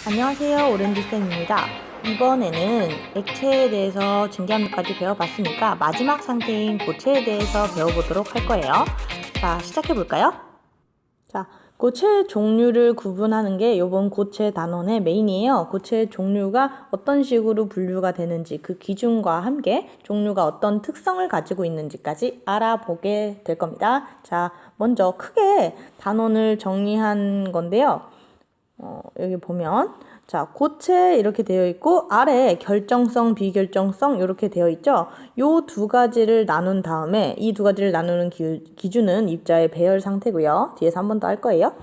안녕하세요, 오렌지쌤입니다. 이번에는 액체에 대해서 증기압력까지 배워봤으니까 마지막 상태인 고체에 대해서 배워보도록 할 거예요. 자, 시작해볼까요? 자, 고체 종류를 구분하는 게 이번 고체 단원의 메인이에요. 고체 종류가 어떤 식으로 분류가 되는지 그 기준과 함께 종류가 어떤 특성을 가지고 있는지까지 알아보게 될 겁니다. 자, 먼저 크게 단원을 정리한 건데요. 여기 보면 자, 고체 이렇게 되어 있고 아래 결정성, 비결정성 이렇게 되어 있죠. 요 두 가지를 나눈 다음에 이 두 가지를 나누는 기준은 입자의 배열 상태고요. 뒤에서 한 번 더 할 거예요.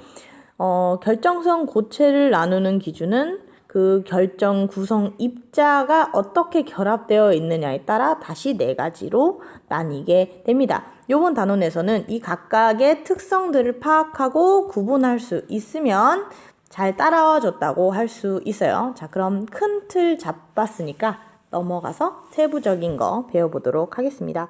결정성 고체를 나누는 기준은 그 결정 구성 입자가 어떻게 결합되어 있느냐에 따라 다시 네 가지로 나뉘게 됩니다. 요번 단원에서는 이 각각의 특성들을 파악하고 구분할 수 있으면 잘 따라와 줬다고 할 수 있어요. 자, 그럼 큰 틀 잡았으니까 넘어가서 세부적인 거 배워보도록 하겠습니다.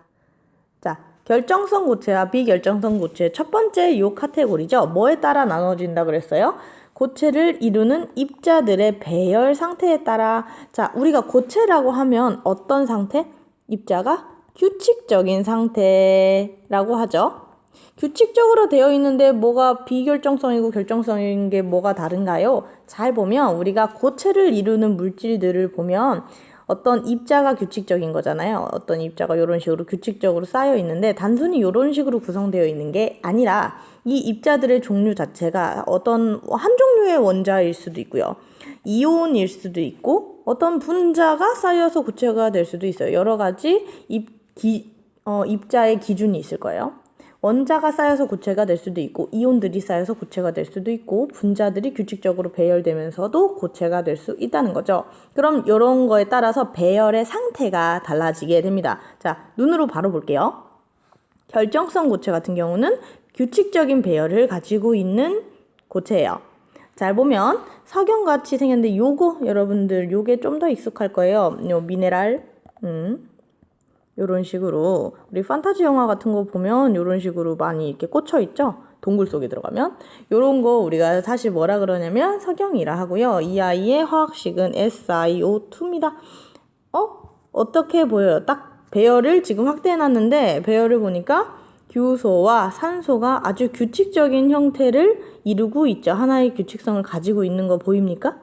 자, 결정성 고체와 비결정성 고체 첫 번째 요 카테고리죠. 뭐에 따라 나눠진다 그랬어요? 고체를 이루는 입자들의 배열 상태에 따라. 자, 우리가 고체라고 하면 어떤 상태? 입자가 규칙적인 상태라고 하죠. 규칙적으로 되어 있는데 뭐가 비결정성이고 결정성인 게 뭐가 다른가요? 잘 보면 우리가 고체를 이루는 물질들을 보면 어떤 입자가 규칙적인 거잖아요. 어떤 입자가 이런 식으로 규칙적으로 쌓여 있는데 단순히 이런 식으로 구성되어 있는 게 아니라 이 입자들의 종류 자체가 어떤 한 종류의 원자일 수도 있고요. 이온일 수도 있고 어떤 분자가 쌓여서 고체가 될 수도 있어요. 여러 가지 입자의 기준이 있을 거예요. 원자가 쌓여서 고체가 될 수도 있고 이온들이 쌓여서 고체가 될 수도 있고 분자들이 규칙적으로 배열되면서도 고체가 될 수 있다는 거죠. 그럼 이런 거에 따라서 배열의 상태가 달라지게 됩니다. 자, 눈으로 바로 볼게요. 결정성 고체 같은 경우는 규칙적인 배열을 가지고 있는 고체예요. 잘 보면 석영같이 생겼는데 요거 여러분들 요게 좀 더 익숙할 거예요. 요 미네랄 요런 식으로 우리 판타지 영화 같은 거 보면 요런 식으로 많이 이렇게 꽂혀 있죠. 동굴 속에 들어가면 요런 거 우리가 사실 뭐라 그러냐면 석영이라 하고요. 이 아이의 화학식은 SiO2입니다. 어떻게 보여요? 딱 배열을 지금 확대해 놨는데 배열을 보니까 규소와 산소가 아주 규칙적인 형태를 이루고 있죠. 하나의 규칙성을 가지고 있는 거 보입니까?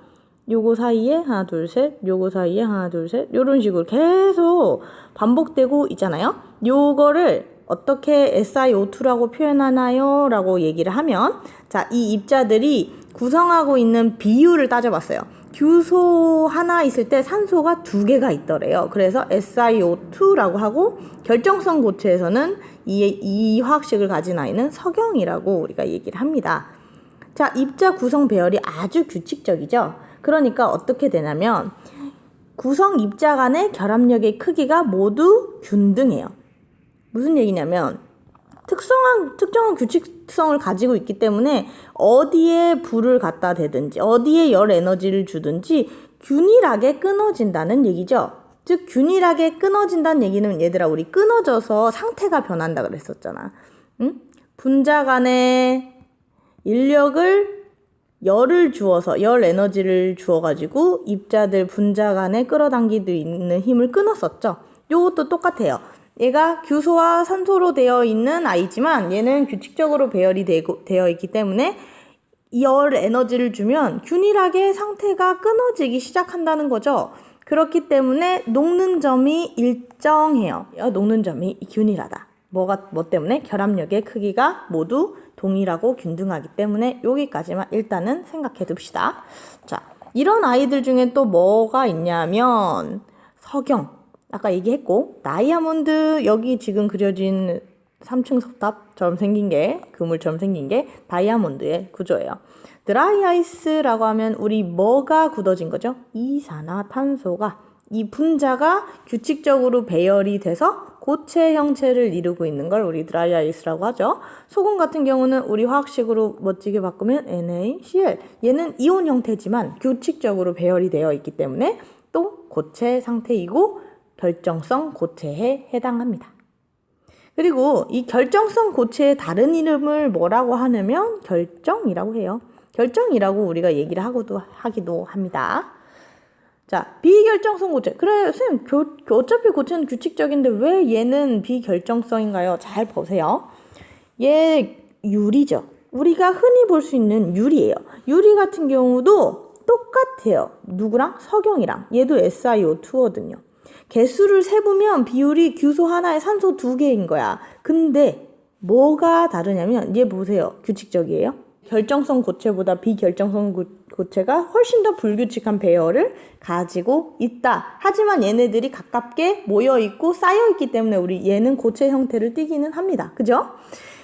요거 사이에 하나 둘 셋, 요거 사이에 하나 둘 셋, 요런 식으로 계속 반복되고 있잖아요. 요거를 어떻게 SiO2라고 표현하나요? 라고 얘기를 하면 자, 이 입자들이 구성하고 있는 비율을 따져봤어요. 규소 하나 있을 때 산소가 두 개가 있더래요. 그래서 SiO2라고 하고 결정성 고체에서는 이 화학식을 가진 아이는 석영이라고 우리가 얘기를 합니다. 자, 입자 구성 배열이 아주 규칙적이죠. 그러니까 어떻게 되냐면 구성 입자 간의 결합력의 크기가 모두 균등해요. 무슨 얘기냐면 특정한 규칙성을 가지고 있기 때문에 어디에 불을 갖다 대든지 어디에 열 에너지를 주든지 균일하게 끊어진다는 얘기죠. 즉 균일하게 끊어진다는 얘기는 얘들아 우리 끊어져서 상태가 변한다 그랬었잖아. 응? 분자 간의 인력을 열을 주어서 열 에너지를 주어가지고 입자들 분자 간에 끌어당기고 있는 힘을 끊었었죠. 요것도 똑같아요. 얘가 규소와 산소로 되어 있는 아이지만 얘는 규칙적으로 배열이 되어 있기 때문에 열 에너지를 주면 균일하게 상태가 끊어지기 시작한다는 거죠. 그렇기 때문에 녹는 점이 일정해요. 녹는 점이 균일하다. 뭐 때문에? 결합력의 크기가 모두 동일하고 균등하기 때문에 여기까지만 일단은 생각해 둡시다. 자, 이런 아이들 중에 또 뭐가 있냐면 석영, 아까 얘기했고 다이아몬드, 여기 지금 그려진 3층 석탑처럼 생긴 게 그물처럼 생긴 게 다이아몬드의 구조예요. 드라이 아이스라고 하면 우리 뭐가 굳어진 거죠? 이산화탄소가 이 분자가 규칙적으로 배열이 돼서 고체 형체를 이루고 있는 걸 우리 드라이 아이스라고 하죠. 소금 같은 경우는 우리 화학식으로 멋지게 바꾸면 NaCl. 얘는 이온 형태지만 규칙적으로 배열이 되어 있기 때문에 또 고체 상태이고 결정성 고체에 해당합니다. 그리고 이 결정성 고체의 다른 이름을 뭐라고 하냐면 결정이라고 해요. 결정이라고 우리가 얘기를 하기도 합니다. 자, 비결정성 고체. 그래, 선생님, 어차피 고체는 규칙적인데 왜 얘는 비결정성인가요? 잘 보세요. 얘 유리죠. 우리가 흔히 볼 수 있는 유리예요. 유리 같은 경우도 똑같아요. 누구랑? 석영이랑. 얘도 SiO2거든요. 개수를 세보면 비율이 규소 하나에 산소 2개인 거야. 근데 뭐가 다르냐면 얘 보세요. 규칙적이에요. 결정성 고체보다 비결정성 고체가 훨씬 더 불규칙한 배열을 가지고 있다. 하지만 얘네들이 가깝게 모여있고 쌓여있기 때문에 우리 얘는 고체 형태를 띠기는 합니다. 그죠?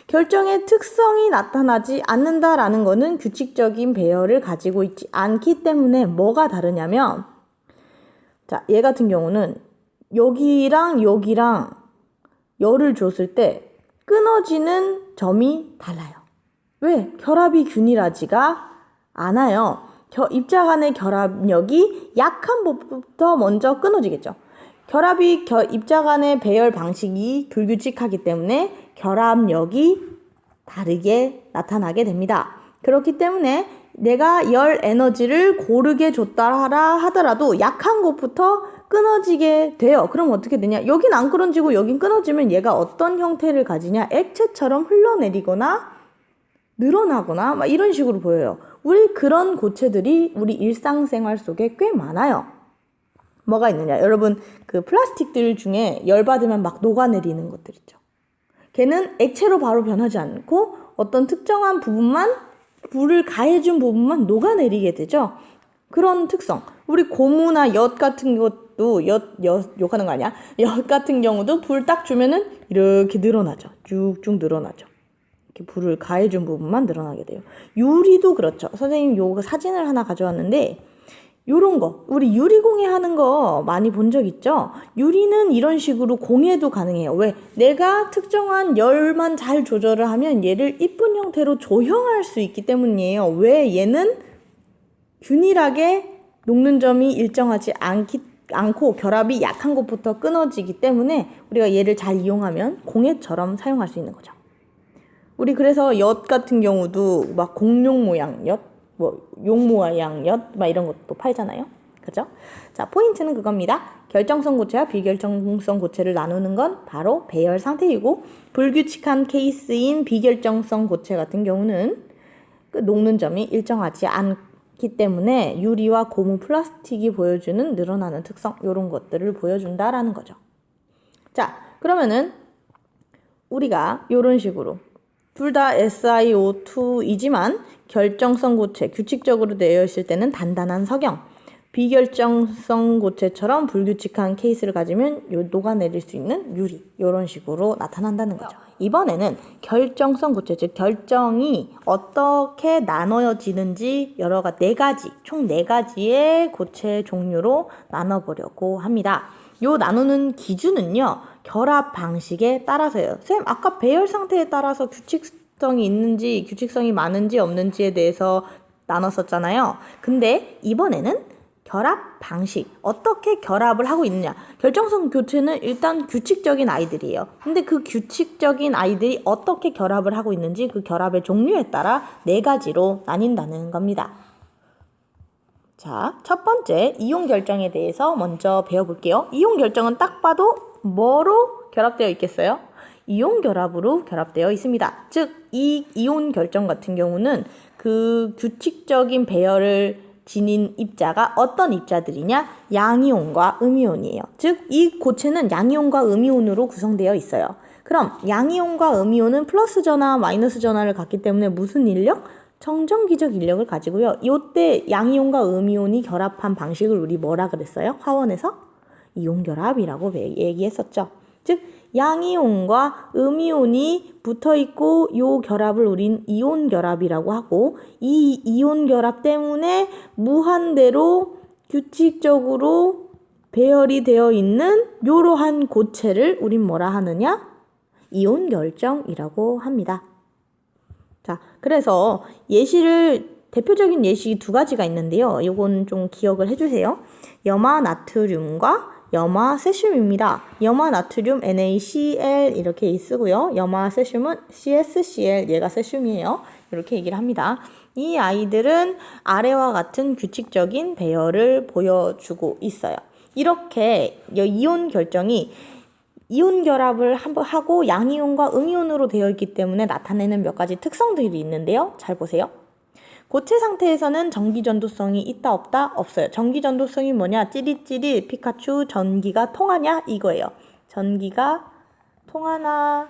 결정의 특성이 나타나지 않는다라는 거는 규칙적인 배열을 가지고 있지 않기 때문에 뭐가 다르냐면, 자, 얘 같은 경우는 여기랑 여기랑 열을 줬을 때 끊어지는 점이 달라요. 왜? 결합이 균일하지가 않아요. 입자 간의 결합력이 약한 부분부터 먼저 끊어지겠죠. 입자 간의 배열 방식이 불규칙하기 때문에 결합력이 다르게 나타나게 됩니다. 그렇기 때문에 내가 열 에너지를 고르게 줬다 하더라도 약한 곳부터 끊어지게 돼요. 그럼 어떻게 되냐? 여긴 안 끊어지고 여긴 끊어지면 얘가 어떤 형태를 가지냐? 액체처럼 흘러내리거나 늘어나거나 막 이런 식으로 보여요. 우리 그런 고체들이 우리 일상생활 속에 꽤 많아요. 뭐가 있느냐? 여러분 그 플라스틱들 중에 열 받으면 막 녹아내리는 것들 있죠. 걔는 액체로 바로 변하지 않고 어떤 특정한 부분만, 불을 가해준 부분만 녹아내리게 되죠. 그런 특성. 우리 고무나 엿 같은 것도 욕하는 거 아니야? 엿 같은 경우도 불 딱 주면은 이렇게 늘어나죠. 쭉쭉 늘어나죠. 이렇게 불을 가해준 부분만 늘어나게 돼요. 유리도 그렇죠. 선생님 요거 사진을 하나 가져왔는데 요런 거, 우리 유리공예 하는 거 많이 본 적 있죠? 유리는 이런 식으로 공예도 가능해요. 왜? 내가 특정한 열만 잘 조절을 하면 얘를 이쁜 형태로 조형할 수 있기 때문이에요. 왜? 얘는 균일하게 녹는 점이 일정하지 않고 결합이 약한 곳부터 끊어지기 때문에 우리가 얘를 잘 이용하면 공예처럼 사용할 수 있는 거죠. 우리 그래서 엿 같은 경우도 막 공룡 모양 엿, 용 모양 엿, 막 이런 것도 팔잖아요. 그죠? 자, 포인트는 그겁니다. 결정성 고체와 비결정성 고체를 나누는 건 바로 배열 상태이고, 불규칙한 케이스인 비결정성 고체 같은 경우는 그 녹는 점이 일정하지 않기 때문에 유리와 고무 플라스틱이 보여주는 늘어나는 특성, 이런 것들을 보여준다라는 거죠. 자, 그러면은 우리가 이런 식으로 둘 다 SiO2이지만 결정성 고체, 규칙적으로 되어 있을 때는 단단한 석영, 비결정성 고체처럼 불규칙한 케이스를 가지면 녹아내릴 수 있는 유리, 이런 식으로 나타난다는 거죠. 이번에는 결정성 고체, 즉 결정이 어떻게 나눠지는지 총 4가지의 고체 종류로 나눠보려고 합니다. 요 나누는 기준은요, 결합 방식에 따라서예요. 선생님, 아까 배열 상태에 따라서 규칙성이 있는지, 규칙성이 많은지 없는지에 대해서 나눴었잖아요. 근데 이번에는 결합 방식, 어떻게 결합을 하고 있느냐. 결정성 고체는 일단 규칙적인 아이들이에요. 근데 그 규칙적인 아이들이 어떻게 결합을 하고 있는지 그 결합의 종류에 따라 4가지로 나뉜다는 겁니다. 자, 첫 번째 이온 결정에 대해서 먼저 배워볼게요. 이온 결정은 딱 봐도 뭐로 결합되어 있겠어요? 이온 결합으로 결합되어 있습니다. 즉, 이 이온 결정 같은 경우는 그 규칙적인 배열을 지닌 입자가 어떤 입자들이냐? 양이온과 음이온이에요. 즉, 이 고체는 양이온과 음이온으로 구성되어 있어요. 그럼 양이온과 음이온은 플러스 전화, 마이너스 전화를 갖기 때문에 무슨 인력? 정전기적 인력을 가지고요. 이때 양이온과 음이온이 결합한 방식을 우리 뭐라 그랬어요? 화원에서 이온결합이라고 얘기했었죠. 즉, 양이온과 음이온이 붙어있고 이 결합을 우린 이온결합이라고 하고, 이 이온결합 때문에 무한대로 규칙적으로 배열이 되어 있는 이러한 고체를 우린 뭐라 하느냐? 이온결정이라고 합니다. 자, 그래서 대표적인 예시 2가지가 있는데요. 이건 좀 기억을 해주세요. 염화나트륨과 염화세슘입니다. 염화나트륨 NaCl 이렇게 쓰고요. 염화세슘은 CsCl, 얘가 세슘이에요. 이렇게 얘기를 합니다. 이 아이들은 아래와 같은 규칙적인 배열을 보여주고 있어요. 이렇게 이온 결정이 이온 결합을 하고 양이온과 음이온으로 되어 있기 때문에 나타내는 몇 가지 특성들이 있는데요. 잘 보세요. 고체 상태에서는 전기 전도성이 있다 없다? 없어요. 전기 전도성이 뭐냐? 찌릿찌릿 피카츄 전기가 통하냐? 이거예요. 전기가 통하나?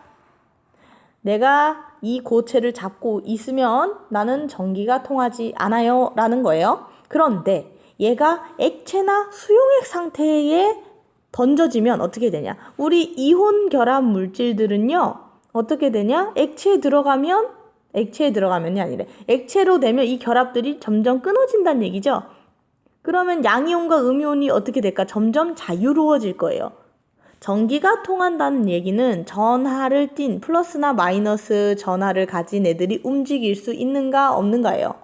내가 이 고체를 잡고 있으면 나는 전기가 통하지 않아요 라는 거예요. 그런데 얘가 액체나 수용액 상태에 던져지면 어떻게 되냐? 우리 이온 결합 물질들은요. 어떻게 되냐? 액체에 들어가면이 아니래. 액체로 되면 이 결합들이 점점 끊어진다는 얘기죠. 그러면 양이온과 음이온이 어떻게 될까? 점점 자유로워질 거예요. 전기가 통한다는 얘기는 전하를 띤 플러스나 마이너스 전하를 가진 애들이 움직일 수 있는가 없는가예요.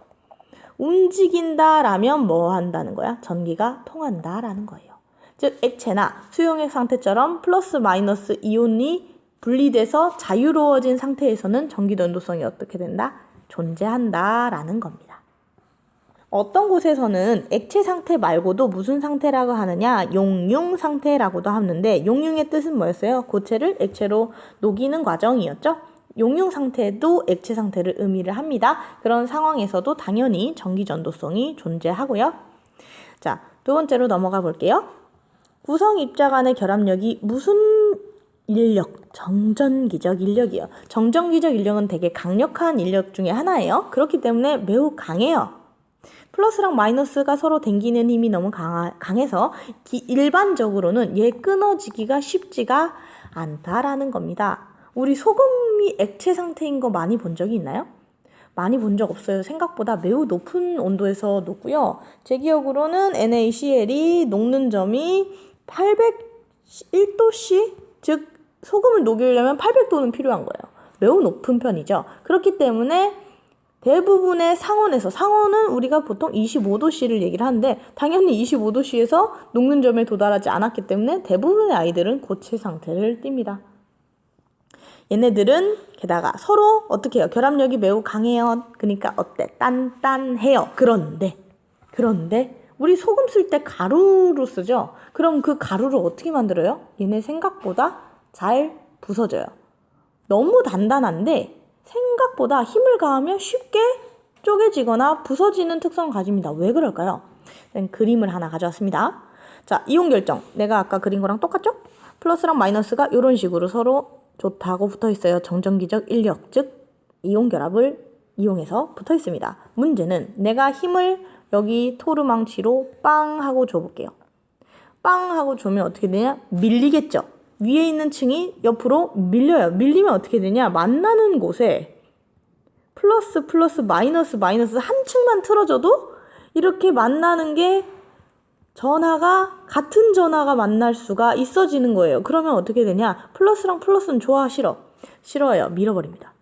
움직인다라면 뭐 한다는 거야? 전기가 통한다라는 거예요. 즉 액체나 수용액 상태처럼 플러스 마이너스 이온이 분리돼서 자유로워진 상태에서는 전기 전도성이 어떻게 된다? 존재한다라는 겁니다. 어떤 곳에서는 액체 상태 말고도 무슨 상태라고 하느냐? 용융 상태라고도 하는데 용융의 뜻은 뭐였어요? 고체를 액체로 녹이는 과정이었죠? 용융 상태도 액체 상태를 의미를 합니다. 그런 상황에서도 당연히 전기 전도성이 존재하고요. 자, 두 번째로 넘어가 볼게요. 구성 입자 간의 결합력이 무슨 인력? 정전기적 인력이요. 정전기적 인력은 되게 강력한 인력 중에 하나예요. 그렇기 때문에 매우 강해요. 플러스랑 마이너스가 서로 당기는 힘이 너무 강해서 일반적으로는 얘 끊어지기가 쉽지가 않다라는 겁니다. 우리 소금이 액체 상태인 거 많이 본 적이 있나요? 많이 본 적 없어요. 생각보다 매우 높은 온도에서 녹고요. 제 기억으로는 NaCl이 녹는 점이 801도씨? 즉 소금을 녹이려면 800도는 필요한 거예요. 매우 높은 편이죠. 그렇기 때문에 대부분의 상온은 우리가 보통 25도씨를 얘기를 하는데 당연히 25도씨에서 녹는 점에 도달하지 않았기 때문에 대부분의 아이들은 고체 상태를 띱니다. 얘네들은 게다가 서로 어떻게 해요? 결합력이 매우 강해요. 그러니까 어때? 단단해요. 그런데 우리 소금 쓸 때 가루로 쓰죠? 그럼 그 가루를 어떻게 만들어요? 얘네 생각보다 잘 부서져요. 너무 단단한데 생각보다 힘을 가하면 쉽게 쪼개지거나 부서지는 특성을 가집니다. 왜 그럴까요? 그림을 하나 가져왔습니다. 자, 이온 결정. 내가 아까 그린 거랑 똑같죠? 플러스랑 마이너스가 이런 식으로 서로 좋다고 붙어 있어요. 정전기적 인력, 즉 이온 결합을 이용해서 붙어 있습니다. 문제는 내가 힘을 여기 토르망치로 빵 하고 줘볼게요. 빵 하고 주면 어떻게 되냐? 밀리겠죠? 위에 있는 층이 옆으로 밀려요. 밀리면 어떻게 되냐? 만나는 곳에 플러스 마이너스 한 층만 틀어져도 이렇게 만나는 게 같은 전하가 만날 수가 있어지는 거예요. 그러면 어떻게 되냐? 플러스랑 플러스는 좋아, 싫어요. 밀어버립니다.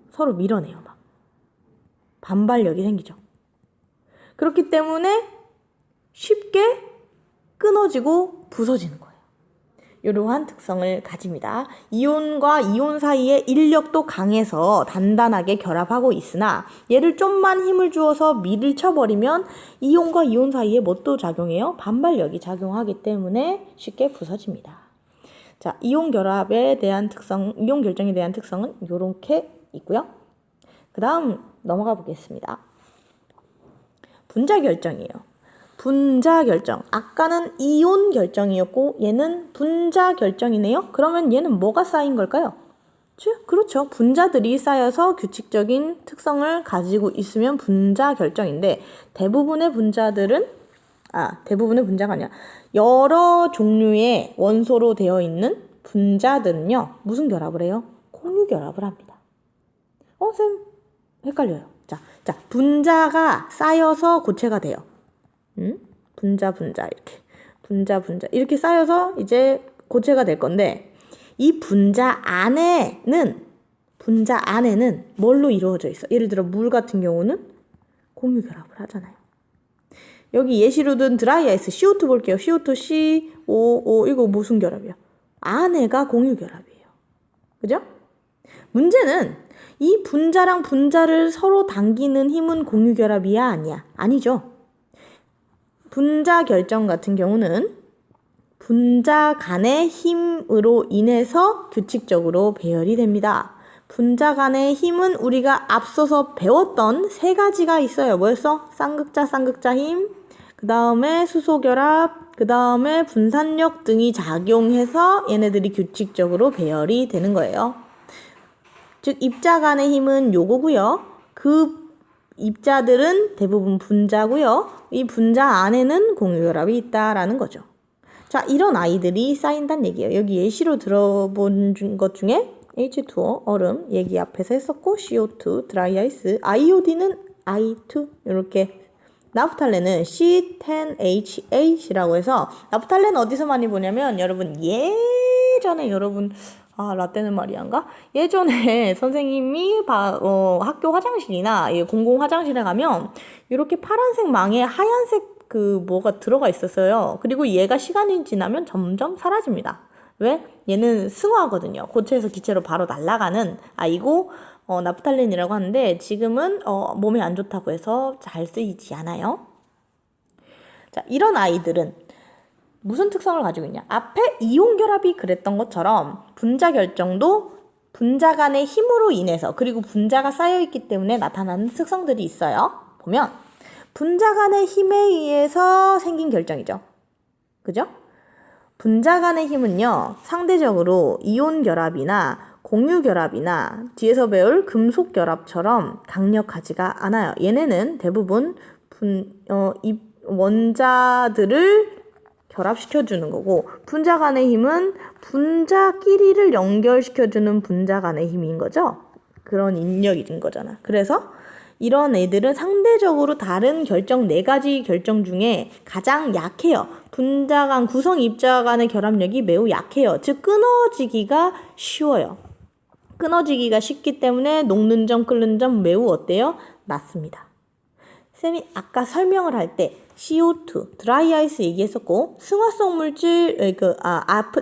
서로 밀어내요. 막 반발력이 생기죠. 그렇기 때문에 쉽게 끊어지고 부서지는 거예요. 이러한 특성을 가집니다. 이온과 이온 사이의 인력도 강해서 단단하게 결합하고 있으나 얘를 좀만 힘을 주어서 밀쳐버리면 이온과 이온 사이에 뭣도 작용해요? 반발력이 작용하기 때문에 쉽게 부서집니다. 자, 이온 결합에 대한 특성, 이온 결정에 대한 특성은 이렇게 있고요. 그 다음 넘어가 보겠습니다. 분자 결정이에요. 분자 결정. 아까는 이온 결정이었고 얘는 분자 결정이네요. 그러면 얘는 뭐가 쌓인 걸까요? 그렇죠. 분자들이 쌓여서 규칙적인 특성을 가지고 있으면 분자 결정인데 대부분의 분자가 아니라 여러 종류의 원소로 되어 있는 분자들은요. 무슨 결합을 해요? 공유 결합을 합니다. 쌤 헷갈려요. 자, 분자가 쌓여서 고체가 돼요. 분자 이렇게 쌓여서 이제 고체가 될 건데 이 분자 안에는 뭘로 이루어져 있어? 예를 들어 물 같은 경우는 공유 결합을 하잖아요. 여기 예시로 든 드라이아이스 CO2 볼게요. CO2, COO 이거 무슨 결합이야? 안에가 공유 결합이에요. 그죠? 문제는 이 분자랑 분자를 서로 당기는 힘은 공유결합이야, 아니야? 아니죠. 분자 결정 같은 경우는 분자 간의 힘으로 인해서 규칙적으로 배열이 됩니다. 분자 간의 힘은 우리가 앞서서 배웠던 세 가지가 있어요. 뭐였어? 쌍극자 힘, 그 다음에 수소결합, 그 다음에 분산력 등이 작용해서 얘네들이 규칙적으로 배열이 되는 거예요. 즉 입자 간의 힘은 요거고요. 그 입자들은 대부분 분자고요. 이 분자 안에는 공유결합이 있다라는 거죠. 자, 이런 아이들이 쌓인다는 얘기예요. 여기 예시로 들어본 것 중에 H2O, 얼음, 얘기 앞에서 했었고, CO2, 드라이 아이스, 아이오딘은 I2, 이렇게. 나프탈렌은 C10H8이라고 해서, 나프탈렌 어디서 많이 보냐면, 여러분, 예전에 라떼는 마리아인가? 예전에 선생님이 학교 화장실이나 공공 화장실에 가면, 이렇게 파란색 망에 하얀색 뭐가 들어가 있었어요. 그리고 얘가 시간이 지나면 점점 사라집니다. 왜? 얘는 승화거든요. 고체에서 기체로 바로 날아가는 아이고, 나프탈렌이라고 하는데, 지금은, 몸에 안 좋다고 해서 잘 쓰이지 않아요. 자, 이런 아이들은 무슨 특성을 가지고 있냐? 앞에 이온 결합이 그랬던 것처럼, 분자 결정도 분자 간의 힘으로 인해서, 그리고 분자가 쌓여있기 때문에 나타나는 특성들이 있어요. 보면, 분자 간의 힘에 의해서 생긴 결정이죠. 그죠? 분자 간의 힘은요, 상대적으로 이온 결합이나 공유 결합이나 뒤에서 배울 금속 결합처럼 강력하지가 않아요. 얘네는 대부분 원자들을 결합시켜주는 거고, 분자 간의 힘은 분자끼리를 연결시켜주는 분자 간의 힘인 거죠. 그런 인력인 거잖아. 그래서 이런 애들은 상대적으로 다른 결정 4가지 결정 중에 가장 약해요. 분자 간 구성 입자 간의 결합력이 매우 약해요. 즉 끊어지기가 쉬워요. 끊어지기가 쉽기 때문에 녹는 점, 끓는 점 매우 어때요? 낮습니다. 쌤이 아까 설명을 할 때 CO2, 드라이 아이스 얘기했었고, 승화성 물질,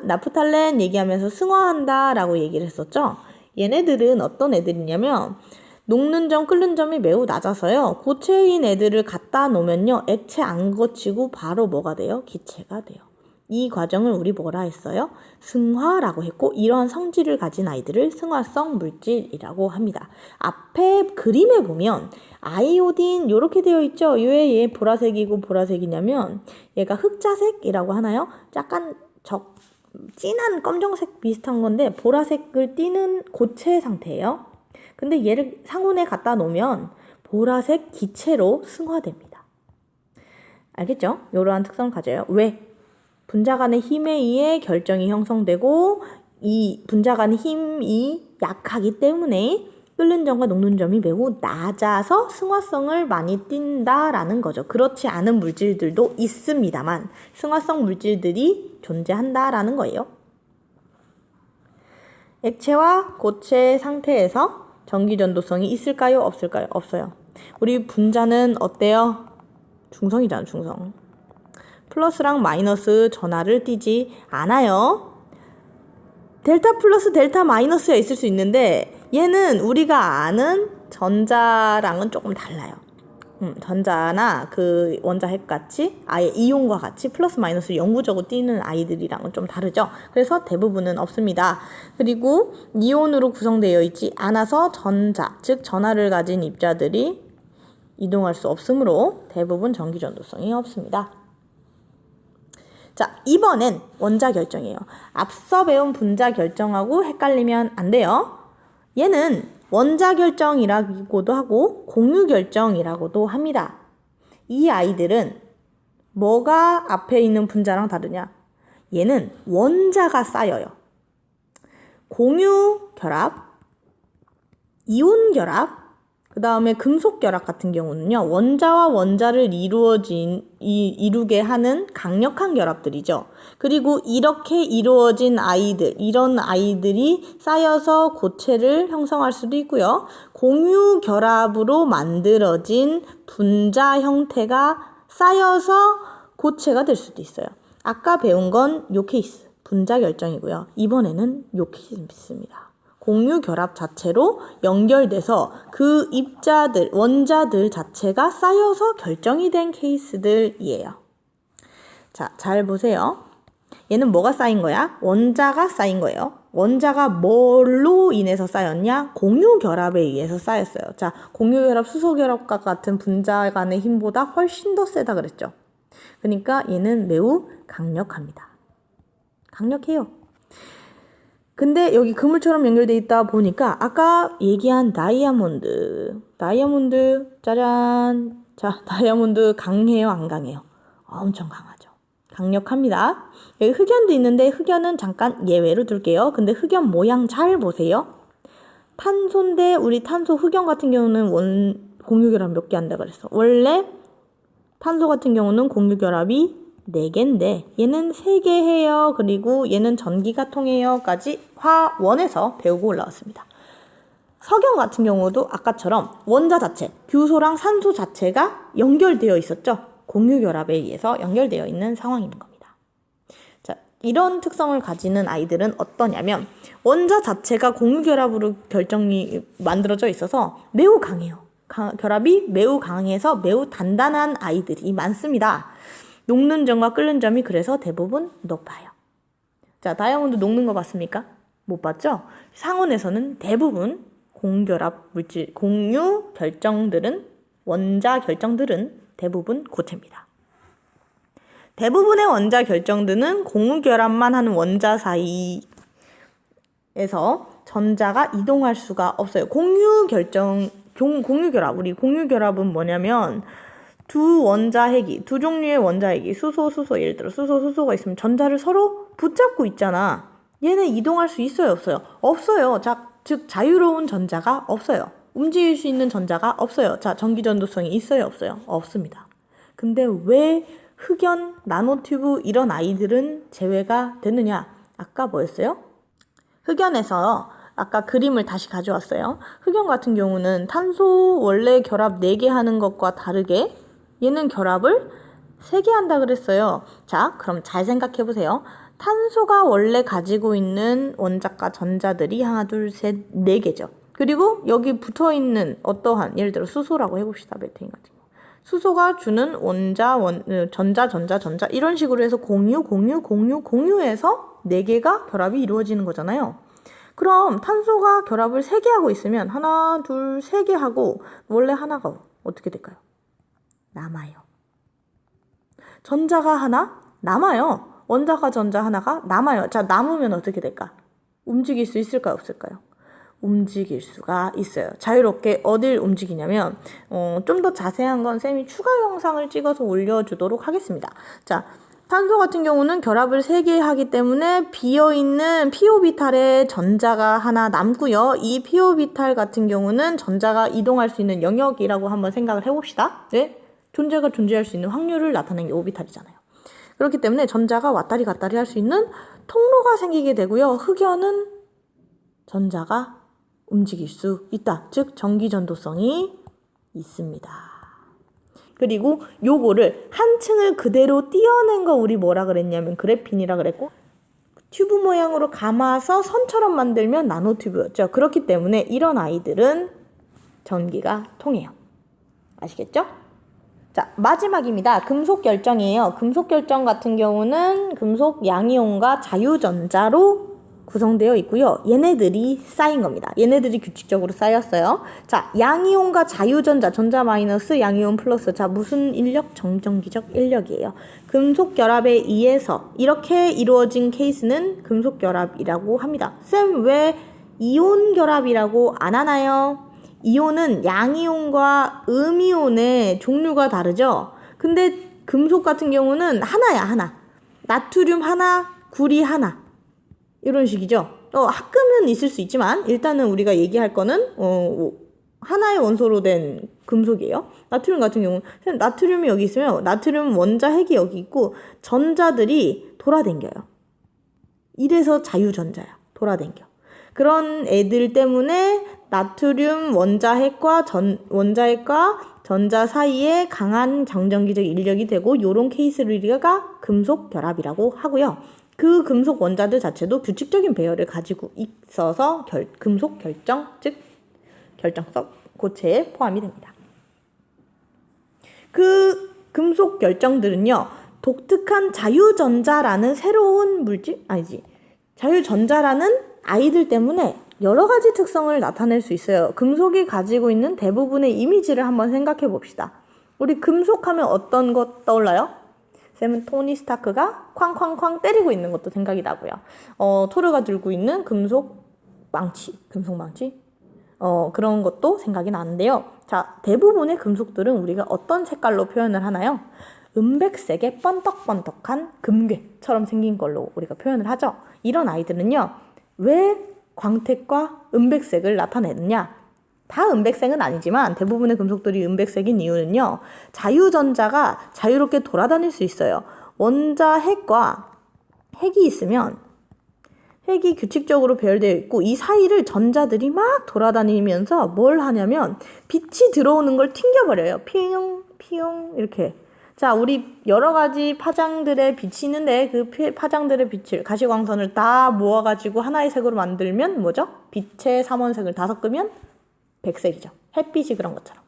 나프탈렌 얘기하면서 승화한다라고 얘기를 했었죠. 얘네들은 어떤 애들이냐면 녹는 점, 끓는 점이 매우 낮아서요. 고체인 애들을 갖다 놓으면요, 액체 안 거치고 바로 뭐가 돼요? 기체가 돼요. 이 과정을 우리 뭐라 했어요? 승화라고 했고, 이러한 성질을 가진 아이들을 승화성 물질이라고 합니다. 앞에 그림에 보면 아이오딘 이렇게 되어 있죠? 왜 얘 보라색이고 보라색이냐면 얘가 흑자색이라고 하나요? 약간 진한 검정색 비슷한 건데 보라색을 띠는 고체 상태예요. 근데 얘를 상온에 갖다 놓으면 보라색 기체로 승화됩니다. 알겠죠? 이러한 특성을 가져요. 왜? 분자 간의 힘에 의해 결정이 형성되고 이 분자 간의 힘이 약하기 때문에 끓는 점과 녹는 점이 매우 낮아서 승화성을 많이 띈다라는 거죠. 그렇지 않은 물질들도 있습니다만 승화성 물질들이 존재한다라는 거예요. 액체와 고체 상태에서 전기 전도성이 있을까요? 없을까요? 없어요. 우리 분자는 어때요? 중성이잖아, 중성. 플러스랑 마이너스 전하를 띠지 않아요. 델타 플러스 델타 마이너스가 있을 수 있는데 얘는 우리가 아는 전자랑은 조금 달라요. 전자나 그 원자핵 같이 아예 이온과 같이 플러스 마이너스를 영구적으로 띄는 아이들이랑은 좀 다르죠. 그래서 대부분은 없습니다. 그리고 이온으로 구성되어 있지 않아서 전자, 즉 전하를 가진 입자들이 이동할 수 없으므로 대부분 전기 전도성이 없습니다. 자, 이번엔 원자 결정이에요. 앞서 배운 분자 결정하고 헷갈리면 안 돼요. 얘는 원자 결정이라고도 하고 공유 결정이라고도 합니다. 이 아이들은 뭐가 앞에 있는 분자랑 다르냐? 얘는 원자가 쌓여요. 공유 결합, 이온 결합, 그 다음에 금속 결합 같은 경우는요, 원자와 원자를 이루게 하는 강력한 결합들이죠. 그리고 이렇게 이루어진 아이들, 이런 아이들이 쌓여서 고체를 형성할 수도 있고요. 공유 결합으로 만들어진 분자 형태가 쌓여서 고체가 될 수도 있어요. 아까 배운 건 요 케이스, 분자 결정이고요. 이번에는 요 케이스입니다. 공유 결합 자체로 연결돼서 그 입자들, 원자들 자체가 쌓여서 결정이 된 케이스들이에요. 자, 잘 보세요. 얘는 뭐가 쌓인 거야? 원자가 쌓인 거예요. 원자가 뭘로 인해서 쌓였냐? 공유 결합에 의해서 쌓였어요. 자, 공유 결합, 수소 결합과 같은 분자 간의 힘보다 훨씬 더 세다 그랬죠. 그러니까 얘는 매우 강력합니다. 강력해요. 근데 여기 그물처럼 연결돼 있다 보니까 아까 얘기한 다이아몬드 짜잔. 자, 다이아몬드 강해요, 안 강해요? 엄청 강하죠. 강력합니다. 여기 흑연도 있는데 흑연은 잠깐 예외로 둘게요. 근데 흑연 모양 잘 보세요. 탄소인데 우리 탄소 흑연 같은 경우는 공유결합 몇 개 한다 그랬어. 원래 탄소 같은 경우는 공유결합이 4개인데 얘는 3개 해요. 그리고 얘는 전기가 통해요. 까지 화원에서 배우고 올라왔습니다. 석연 같은 경우도 아까처럼 원자 자체, 규소랑 산소 자체가 연결되어 있었죠. 공유결합에 의해서 연결되어 있는 상황인 겁니다. 자, 이런 특성을 가지는 아이들은 어떠냐면 원자 자체가 공유결합으로 만들어져 있어서 매우 강해요. 결합이 매우 강해서 매우 단단한 아이들이 많습니다. 녹는 점과 끓는 점이 그래서 대부분 높아요. 자, 다이아몬드 녹는 거 봤습니까? 못 봤죠? 상온에서는 대부분 공유 결정들은, 원자 결정들은 대부분 고체입니다. 대부분의 원자 결정들은 공유결합만 하는 원자 사이에서 전자가 이동할 수가 없어요. 공유결합, 우리 공유결합은 뭐냐면 두 종류의 원자 핵이 수소, 예를 들어 수소가 있으면 전자를 서로 붙잡고 있잖아. 얘는 이동할 수 있어요, 없어요? 없어요. 즉 자유로운 전자가 없어요. 움직일 수 있는 전자가 없어요. 자, 전기전도성이 있어요, 없어요? 없습니다. 근데 왜 흑연, 나노튜브 이런 아이들은 제외가 되느냐? 아까 뭐였어요? 흑연에서 아까 그림을 다시 가져왔어요. 흑연 같은 경우는 탄소 원래 결합 4개 하는 것과 다르게 얘는 결합을 3개 한다 그랬어요. 자, 그럼 잘 생각해 보세요. 탄소가 원래 가지고 있는 원자과 전자들이 하나, 둘, 셋, 4개죠. 그리고 여기 붙어있는 어떠한, 예를 들어 수소라고 해봅시다. 메테인 같은 거. 수소가 주는 전자 이런 식으로 해서 공유해서 4개가 결합이 이루어지는 거잖아요. 그럼 탄소가 결합을 3개 하고 있으면 하나, 둘, 3개 하고 원래 하나가 어떻게 될까요? 남아요. 전자가 하나 남아요. 원자가 전자 하나가 남아요. 자, 남으면 어떻게 될까? 움직일 수 있을까요? 없을까요? 움직일 수가 있어요. 자유롭게 어딜 움직이냐면 좀 더 자세한 건 쌤이 추가 영상을 찍어서 올려주도록 하겠습니다. 자, 탄소 같은 경우는 결합을 3개 하기 때문에 비어있는 p오비탈에 전자가 하나 남고요. 이 p오비탈 같은 경우는 전자가 이동할 수 있는 영역이라고 한번 생각을 해봅시다. 네? 존재가 존재할 수 있는 확률을 나타내는 게 오비탈이잖아요. 그렇기 때문에 전자가 왔다리 갔다리 할 수 있는 통로가 생기게 되고요. 흑연은 전자가 움직일 수 있다. 즉 전기전도성이 있습니다. 그리고 요거를 한 층을 그대로 띄어낸 거 우리 뭐라 그랬냐면 그래핀이라 그랬고, 튜브 모양으로 감아서 선처럼 만들면 나노튜브였죠. 그렇기 때문에 이런 아이들은 전기가 통해요. 아시겠죠? 자, 마지막입니다. 금속 결정이에요. 금속 결정 같은 경우는 금속 양이온과 자유전자로 구성되어 있고요. 얘네들이 쌓인 겁니다. 얘네들이 규칙적으로 쌓였어요. 자, 양이온과 자유전자, 전자 마이너스, 양이온 플러스. 자, 무슨 인력? 정전기적 인력이에요. 금속 결합에 의해서 이렇게 이루어진 케이스는 금속 결합이라고 합니다. 쌤, 왜 이온 결합이라고 안 하나요? 이온은 양이온과 음이온의 종류가 다르죠? 근데 금속 같은 경우는 하나야, 하나. 나트륨 하나, 구리 하나. 이런 식이죠. 합금은 있을 수 있지만 일단은 우리가 얘기할 거는 하나의 원소로 된 금속이에요. 나트륨 같은 경우는 나트륨이 여기 있으면 나트륨 원자 핵이 여기 있고 전자들이 돌아댕겨요. 이래서 자유전자야. 돌아댕겨. 그런 애들 때문에 나트륨 원자핵과 전자 사이에 강한 정전기적 인력이 되고 요런 케이스를 우리가 금속 결합이라고 하고요. 그 금속 원자들 자체도 규칙적인 배열을 가지고 있어서 금속 결정, 즉 결정성 고체에 포함이 됩니다. 그 금속 결정들은요, 독특한 자유전자라는 새로운 물질? 아니지. 자유전자라는 아이들 때문에 여러 가지 특성을 나타낼 수 있어요. 금속이 가지고 있는 대부분의 이미지를 한번 생각해 봅시다. 우리 금속하면 어떤 것 떠올라요? 쌤은 토니 스타크가 쾅쾅쾅 때리고 있는 것도 생각이 나고요. 토르가 들고 있는 금속 망치. 그런 것도 생각이 나는데요. 자, 대부분의 금속들은 우리가 어떤 색깔로 표현을 하나요? 은백색의 번떡번떡한 금괴처럼 생긴 걸로 우리가 표현을 하죠. 이런 아이들은요, 왜 광택과 은백색을 나타내느냐? 다 은백색은 아니지만 대부분의 금속들이 은백색인 이유는요, 자유전자가 자유롭게 돌아다닐 수 있어요. 원자 핵과 핵이 있으면 핵이 규칙적으로 배열되어 있고 이 사이를 전자들이 막 돌아다니면서 뭘 하냐면 빛이 들어오는 걸 튕겨버려요. 피용 피용 이렇게. 자, 우리 여러 가지 파장들의 빛이 있는데 그 파장들의 빛을 가시광선을 다 모아가지고 하나의 색으로 만들면 뭐죠? 빛의 삼원색을 다 섞으면 백색이죠. 햇빛이 그런 것처럼.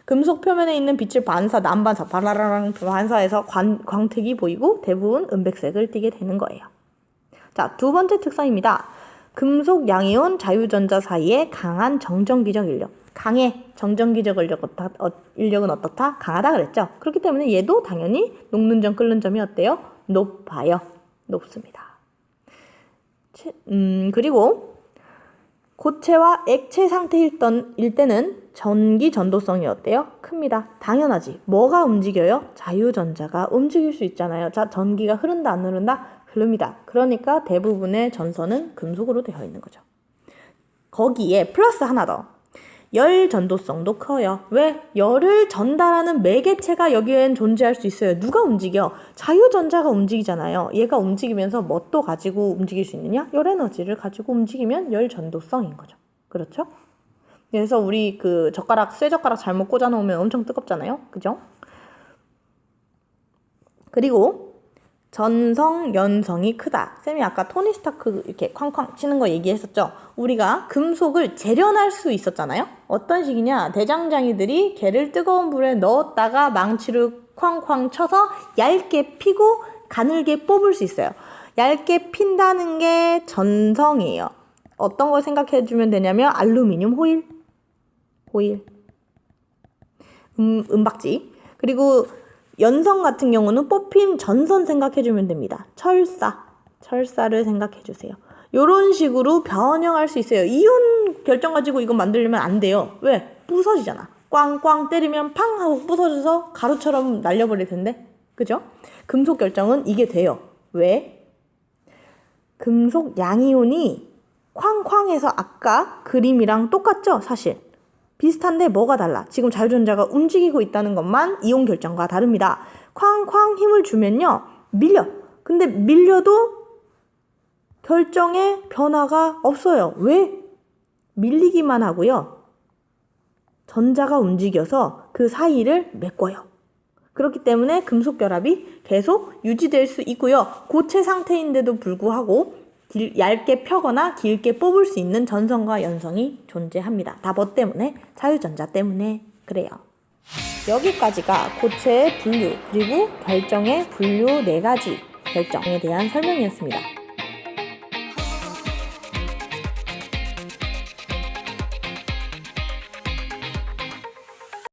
금속 표면에 있는 빛을 난반사, 바라라랑 반사해서 광택이 보이고 대부분 은백색을 띠게 되는 거예요. 자, 두 번째 특성입니다. 금속 양이온 자유전자 사이에 강한 정전기적 인력. 강해. 정전기적 인력은 어떻다? 강하다 그랬죠. 그렇기 때문에 얘도 당연히 녹는 점, 끓는 점이 어때요? 높아요. 높습니다. 그리고 고체와 액체 상태일 때는 전기 전도성이 어때요? 큽니다. 당연하지. 뭐가 움직여요? 자유전자가 움직일 수 있잖아요. 자, 전기가 흐른다 안 흐른다? 흐릅니다. 그러니까 대부분의 전선은 금속으로 되어 있는 거죠. 거기에 플러스 하나 더. 열 전도성도 커요. 왜? 열을 전달하는 매개체가 여기엔 존재할 수 있어요. 누가 움직여? 자유전자가 움직이잖아요. 얘가 움직이면서 뭣도 가지고 움직일 수 있느냐? 열 에너지를 가지고 움직이면 열 전도성인 거죠. 그렇죠? 그래서 우리 그 쇠젓가락 잘못 꽂아놓으면 엄청 뜨겁잖아요. 그죠? 그리고 전성, 연성이 크다. 쌤이 아까 토니 스타크 이렇게 쾅쾅 치는 거 얘기했었죠. 우리가 금속을 재련할 수 있었잖아요. 어떤 식이냐? 대장장이들이 걔를 뜨거운 물에 넣었다가 망치를 쾅쾅 쳐서 얇게 피고 가늘게 뽑을 수 있어요. 얇게 핀다는 게 전성이에요. 어떤 걸 생각해 주면 되냐면 알루미늄 호일. 은박지. 그리고 연성 같은 경우는 뽑힌 전선 생각해주면 됩니다. 철사를 생각해주세요. 이런 식으로 변형할 수 있어요. 이온 결정 가지고 이거 만들려면 안 돼요. 왜? 부서지잖아. 꽝꽝 때리면 팡 하고 부서져서 가루처럼 날려버릴 텐데. 그죠? 금속 결정은 이게 돼요. 왜? 금속 양이온이 쾅쾅해서 아까 그림이랑 똑같죠? 사실. 비슷한데 뭐가 달라? 지금 자유전자가 움직이고 있다는 것만 이온 결정과 다릅니다. 쾅쾅 힘을 주면요, 밀려. 근데 밀려도 결정에 변화가 없어요. 왜? 밀리기만 하고요. 전자가 움직여서 그 사이를 메꿔요. 그렇기 때문에 금속 결합이 계속 유지될 수 있고요. 고체 상태인데도 불구하고 얇게 펴거나 길게 뽑을 수 있는 전성과 연성이 존재합니다. 다 뭐 때문에? 자유전자 때문에 그래요. 여기까지가 고체의 분류 그리고 결정의 분류 4가지 결정에 대한 설명이었습니다.